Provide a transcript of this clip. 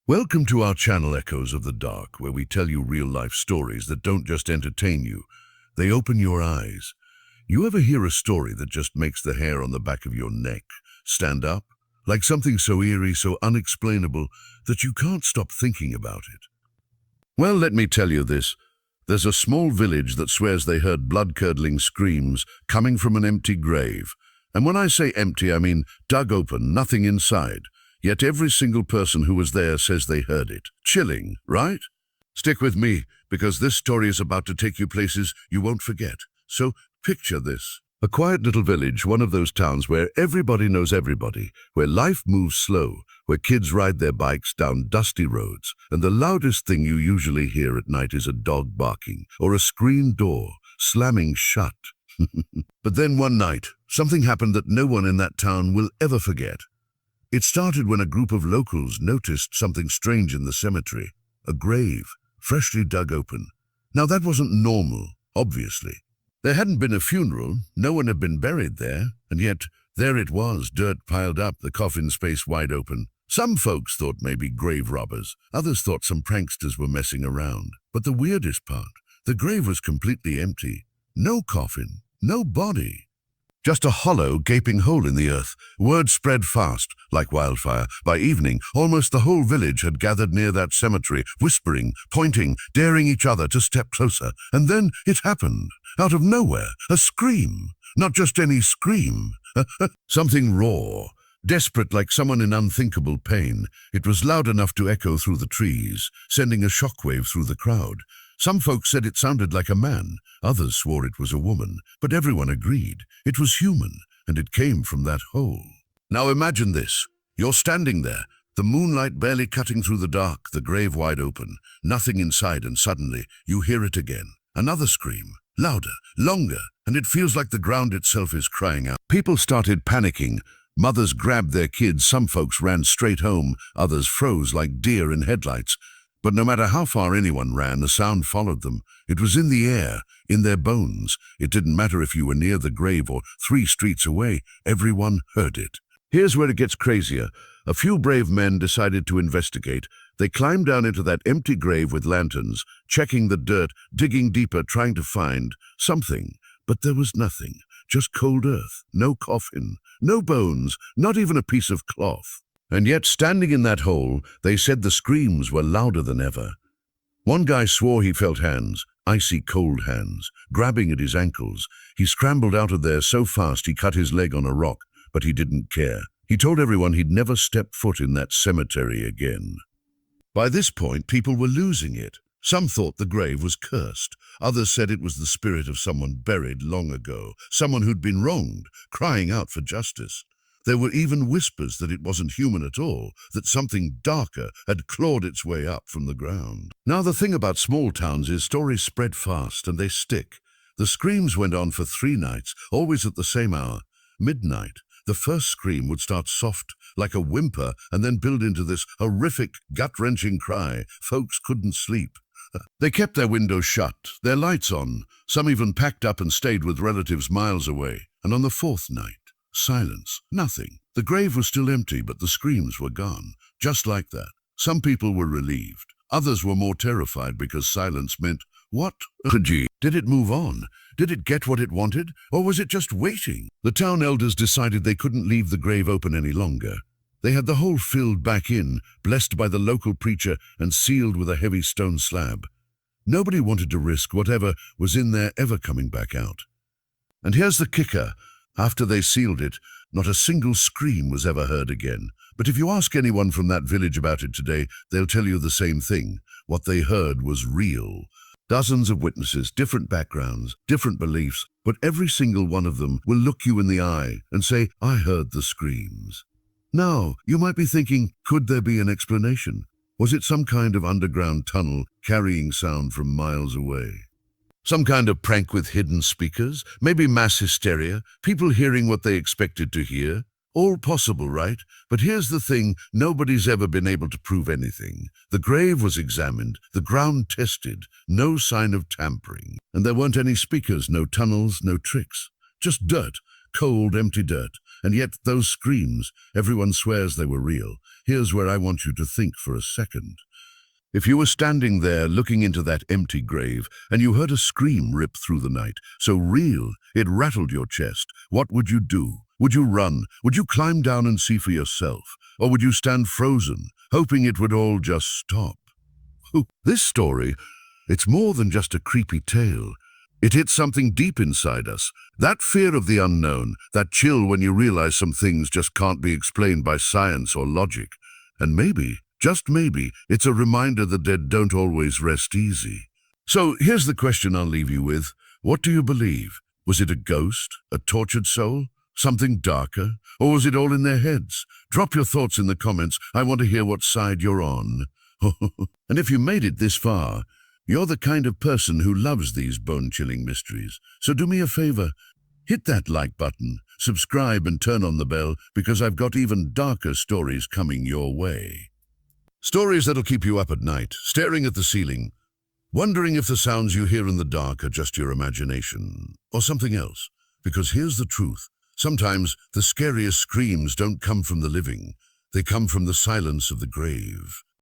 Welcome to our channel Echoes of the Dark, where we tell you real-life stories that don't just entertain you, they open your eyes. You ever hear a story that just makes the hair on the back of your neck stand up? Like something so eerie, so unexplainable, that you can't stop thinking about it. Well, let me tell you this. There's a small village that swears they heard blood-curdling screams coming from an empty grave. And when I say empty, I mean dug open, nothing inside. Yet every single person who was there says they heard it. Chilling, right? Stick with me, because this story is about to take you places you won't forget. So picture this. A quiet little village, one of those towns where everybody knows everybody, where life moves slow, where kids ride their bikes down dusty roads, and the loudest thing you usually hear at night is a dog barking or a screen door slamming shut. But then one night, something happened that no one in that town will ever forget. It started when a group of locals noticed something strange in the cemetery, a grave, freshly dug open. Now that wasn't normal, obviously. There hadn't been a funeral, no one had been buried there, and yet there it was, dirt piled up, the coffin space wide open. Some folks thought maybe grave robbers, others thought some pranksters were messing around. But the weirdest part, the grave was completely empty. No coffin, no body. Just a hollow, gaping hole in the earth. Word spread fast, like wildfire. By evening, almost the whole village had gathered near that cemetery, whispering, pointing, daring each other to step closer. And then it happened. Out of nowhere, a scream. Not just any scream. Something raw, desperate like someone in unthinkable pain. It was loud enough to echo through the trees, sending a shockwave through the crowd. Some folks said it sounded like a man, others swore it was a woman, but everyone agreed. It was human, and it came from that hole. Now imagine this. You're standing there, the moonlight barely cutting through the dark, the grave wide open, nothing inside, and suddenly you hear it again. Another scream, louder, longer, and it feels like the ground itself is crying out. People started panicking. Mothers grabbed their kids, some folks ran straight home, others froze like deer in headlights. But no matter how far anyone ran, the sound followed them. It was in the air, in their bones. It didn't matter if you were near the grave or 3 streets away, everyone heard it. Here's where it gets crazier. A few brave men decided to investigate. They climbed down into that empty grave with lanterns, checking the dirt, digging deeper, trying to find something. But there was nothing, just cold earth, no coffin, no bones, not even a piece of cloth. And yet, standing in that hole, they said the screams were louder than ever. One guy swore he felt hands, icy cold hands, grabbing at his ankles. He scrambled out of there so fast he cut his leg on a rock, but he didn't care. He told everyone he'd never step foot in that cemetery again. By this point, people were losing it. Some thought the grave was cursed. Others said it was the spirit of someone buried long ago, someone who'd been wronged, crying out for justice. There were even whispers that it wasn't human at all, that something darker had clawed its way up from the ground. Now the thing about small towns is stories spread fast and they stick. The screams went on for 3 nights, always at the same hour, midnight. The first scream would start soft, like a whimper, and then build into this horrific, gut-wrenching cry. Folks couldn't sleep. They kept their windows shut, their lights on. Some even packed up and stayed with relatives miles away. And on the 4th night, silence, nothing. The grave was still empty, but the screams were gone. Just like that. Some people were relieved. Others were more terrified because silence meant, what? Did it move on? Did it get what it wanted? Or was it just waiting? The town elders decided they couldn't leave the grave open any longer. They had the hole filled back in, blessed by the local preacher and sealed with a heavy stone slab. Nobody wanted to risk whatever was in there ever coming back out. And here's the kicker. After they sealed it, not a single scream was ever heard again. But if you ask anyone from that village about it today, they'll tell you the same thing. What they heard was real. Dozens of witnesses, different backgrounds, different beliefs, but every single one of them will look you in the eye and say, I heard the screams. Now, you might be thinking, could there be an explanation? Was it some kind of underground tunnel carrying sound from miles away? Some kind of prank with hidden speakers, maybe mass hysteria, people hearing what they expected to hear. All possible, right? But here's the thing, nobody's ever been able to prove anything. The grave was examined, the ground tested, no sign of tampering. And there weren't any speakers, no tunnels, no tricks. Just dirt, cold, empty dirt. And yet those screams, everyone swears they were real. Here's where I want you to think for a second. If you were standing there looking into that empty grave and you heard a scream rip through the night, so real it rattled your chest, what would you do? Would you run? Would you climb down and see for yourself? Or would you stand frozen, hoping it would all just stop? This story, it's more than just a creepy tale. It hits something deep inside us. That fear of the unknown, that chill when you realize some things just can't be explained by science or logic. And maybe, just maybe, it's a reminder the dead don't always rest easy. So here's the question I'll leave you with. What do you believe? Was it a ghost, a tortured soul, something darker, or was it all in their heads? Drop your thoughts in the comments. I want to hear what side you're on. And if you made it this far, you're the kind of person who loves these bone-chilling mysteries. So do me a favor, hit that like button, subscribe and turn on the bell, because I've got even darker stories coming your way. Stories that'll keep you up at night, staring at the ceiling, wondering if the sounds you hear in the dark are just your imagination, or something else. Because here's the truth. Sometimes the scariest screams don't come from the living. They come from the silence of the grave.